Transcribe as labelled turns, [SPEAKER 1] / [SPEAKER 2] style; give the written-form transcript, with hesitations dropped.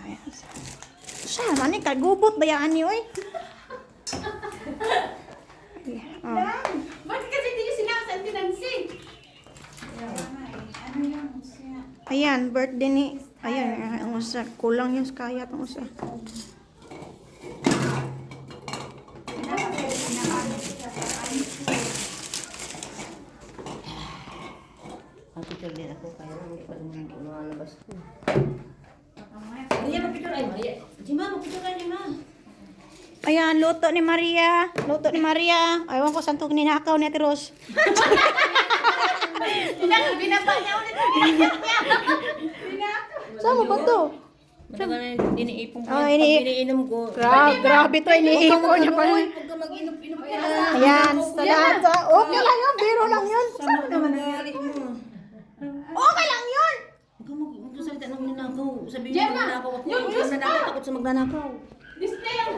[SPEAKER 1] Ayan. Siya, mani, kagubot ba yan niyo, oy? Oh.
[SPEAKER 2] Bakit kasi hindi nyo sinasan tinansig?
[SPEAKER 1] Ayan, birthday ni... Ayan, ang usa. Kulang yung kaya ang usa.
[SPEAKER 3] Picture din ako kaya lang hindi pa rin lumalabas ko.
[SPEAKER 2] Maria, magpicture ay Maria. Jima, magpicture ka Jima.
[SPEAKER 1] Ayan, luto ni Maria. Luto ni Maria. Ayaw ko saan ito ninakaw ni Ate Rose.
[SPEAKER 2] Binaba niya ulit.
[SPEAKER 1] Saan mo ba ito?
[SPEAKER 3] Matagal na yung iniipong ko.
[SPEAKER 1] Ah,
[SPEAKER 3] Pag iniinom ko.
[SPEAKER 1] Grabe to, iniipo niya pa.
[SPEAKER 3] Huwag ka mag-inom-inom ka na.
[SPEAKER 1] Ayan, sa lahat. Okay lang yun, biro lang yun.
[SPEAKER 3] Sama naman nangyari mo.
[SPEAKER 1] Okay lang yun.
[SPEAKER 3] Huwag ka magsasalita ng ninakaw. Sabihin mo
[SPEAKER 2] Gemma,
[SPEAKER 3] magnanakaw ako.
[SPEAKER 2] yung
[SPEAKER 3] Huwag
[SPEAKER 2] juice
[SPEAKER 3] ka nanakaw, takot sa magnanakaw.
[SPEAKER 2] Disney ang